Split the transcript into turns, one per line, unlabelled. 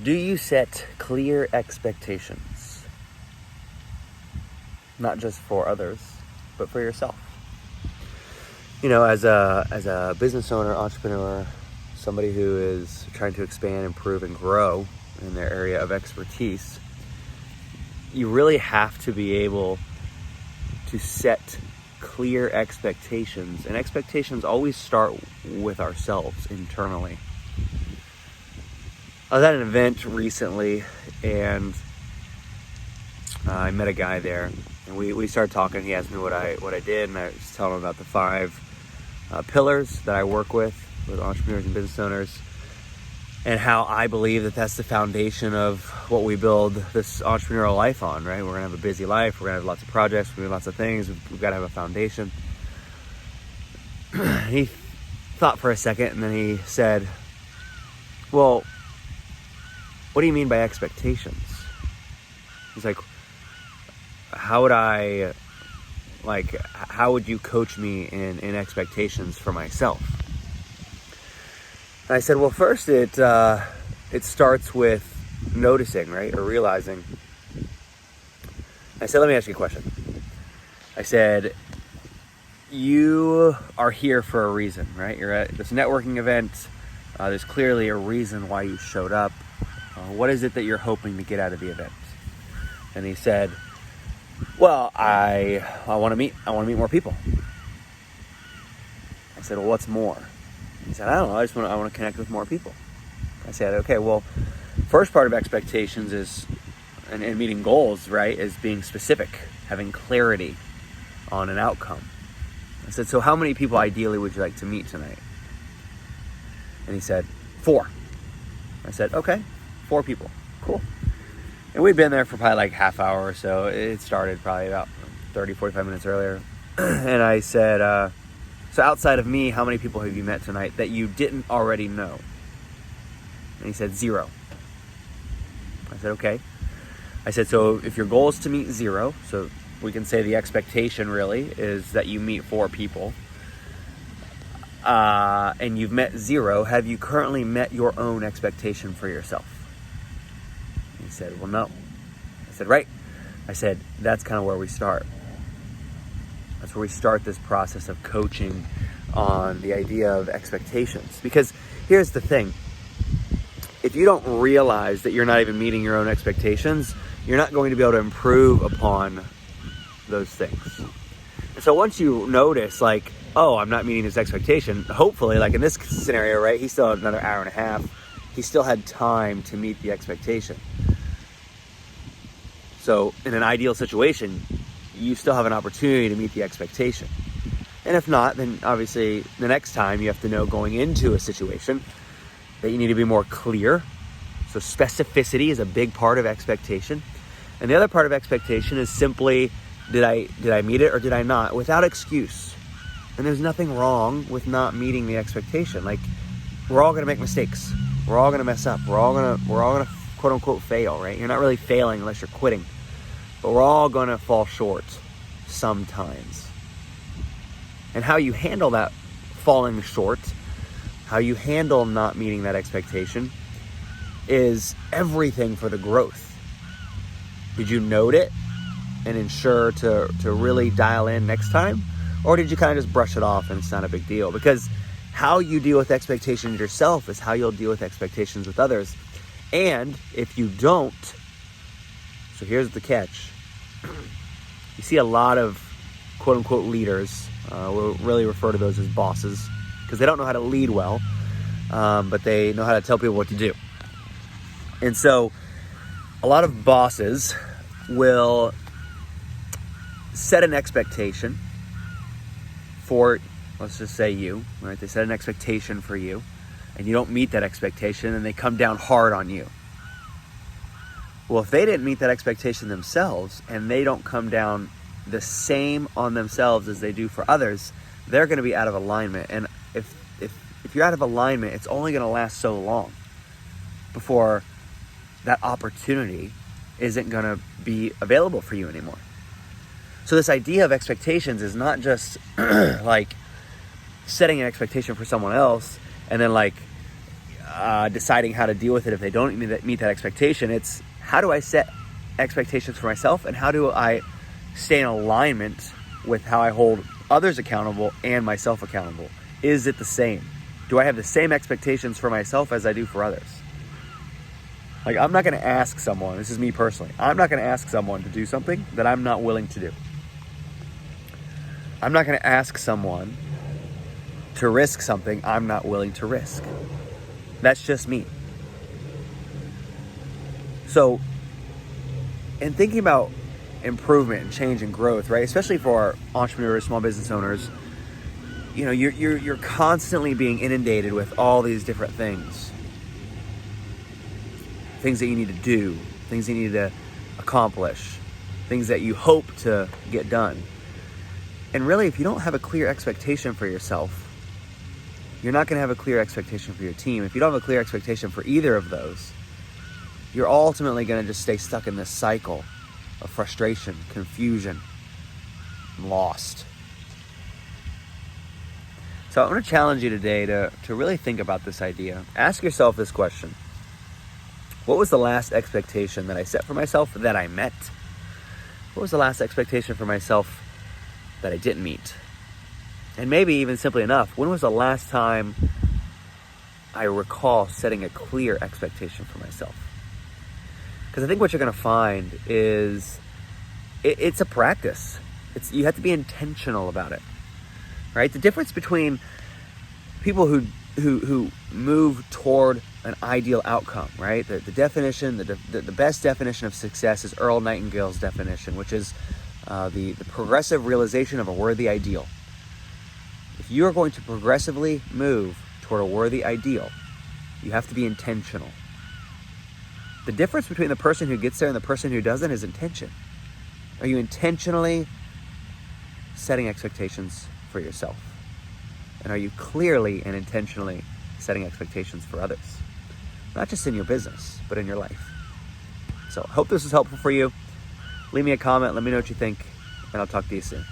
Do you set clear expectations? Not just for others, but for yourself. You know, as a business owner, entrepreneur, somebody who is trying to expand, improve, and grow in their area of expertise, you really have to be able to set clear expectations. And expectations always start with ourselves internally. I was at an event recently, and I met a guy there, and we started talking. He asked me what I did, and I was telling him about the 5 pillars that I work with entrepreneurs and business owners, and how I believe that that's the foundation of what we build this entrepreneurial life on, right? We're gonna have a busy life, we're gonna have lots of projects, we're gonna do lots of things, we've gotta have a foundation. He thought for a second, and then he said, well, what do you mean by expectations? He's like, how would you coach me in expectations for myself? And I said, well, first it starts with noticing, right? Or realizing. I said, let me ask you a question. I said, you are here for a reason, right? You're at this networking event. There's clearly a reason why you showed up. What is it that you're hoping to get out of the event? And he said, well, I want to meet more people. I said, well, what's more? He said, I don't know. I want to connect with more people. I said, okay, well, first part of expectations is, and meeting goals, right, is being specific, having clarity on an outcome. I said, so how many people ideally would you like to meet tonight? And he said, 4. I said, okay, 4 people. Cool. And we'd been there for probably like half hour or so. It started probably about 30, 45 minutes earlier. And I said, so outside of me, how many people have you met tonight that you didn't already know? And he said, 0. I said, okay. I said, so if your goal is to meet 0, so we can say the expectation really is that you meet 4 people, and you've met 0, have you currently met your own expectation for yourself? He said, well, no. I said, right. I said, that's kind of where we start. That's where we start this process of coaching on the idea of expectations. Because here's the thing. If you don't realize that you're not even meeting your own expectations, you're not going to be able to improve upon those things. And so once you notice, like, oh, I'm not meeting this expectation, hopefully, like in this scenario, right, he still had another hour and a half. He still had time to meet the expectation. So in an ideal situation, you still have an opportunity to meet the expectation. And if not, then obviously the next time you have to know going into a situation that you need to be more clear. So specificity is a big part of expectation. And the other part of expectation is simply, did I meet it or did I not? Without excuse. And there's nothing wrong with not meeting the expectation. Like, we're all gonna make mistakes. We're all gonna mess up. We're all gonna quote unquote fail, right? You're not really failing unless you're quitting. But we're all gonna fall short sometimes. And how you handle that falling short, how you handle not meeting that expectation, is everything for the growth. Did you note it and ensure to really dial in next time? Or did you kind of just brush it off and it's not a big deal? Because how you deal with expectations yourself is how you'll deal with expectations with others. And if you don't, so here's the catch. You see a lot of quote unquote leaders, we'll really refer to those as bosses, because they don't know how to lead well, but they know how to tell people what to do. And so a lot of bosses will set an expectation for, let's just say you, right? They set an expectation for you and you don't meet that expectation and they come down hard on you. Well, if they didn't meet that expectation themselves and they don't come down the same on themselves as they do for others, they're going to be out of alignment. And if you're out of alignment, it's only going to last so long before that opportunity isn't going to be available for you anymore. So this idea of expectations is not just like setting an expectation for someone else and then like deciding how to deal with it if they don't meet that expectation. It's how do I set expectations for myself, and how do I stay in alignment with how I hold others accountable and myself accountable? Is it the same? Do I have the same expectations for myself as I do for others? Like, I'm not going to ask someone, this is me personally, I'm not going to ask someone to do something that I'm not willing to do. I'm not going to ask someone to risk something I'm not willing to risk. That's just me. So, in thinking about improvement and change and growth, right? Especially for entrepreneurs, small business owners, you know, you're constantly being inundated with all these different things that you need to do, things that you need to accomplish, things that you hope to get done. And really, if you don't have a clear expectation for yourself, you're not going to have a clear expectation for your team. If you don't have a clear expectation for either of those, you're ultimately going to just stay stuck in this cycle of frustration, confusion, lost. So I want to challenge you today to really think about this idea. Ask yourself this question. What was the last expectation that I set for myself that I met? What was the last expectation for myself that I didn't meet? And maybe even simply enough, when was the last time I recall setting a clear expectation for myself? Because I think what you're going to find is it's a practice. You have to be intentional about it, right? The difference between people who move toward an ideal outcome, right? The definition, the best definition of success is Earl Nightingale's definition, which is the progressive realization of a worthy ideal. If you are going to progressively move toward a worthy ideal, you have to be intentional. The difference between the person who gets there and the person who doesn't is intention. Are you intentionally setting expectations for yourself? And are you clearly and intentionally setting expectations for others? Not just in your business, but in your life. So, hope this was helpful for you. Leave me a comment, let me know what you think, and I'll talk to you soon.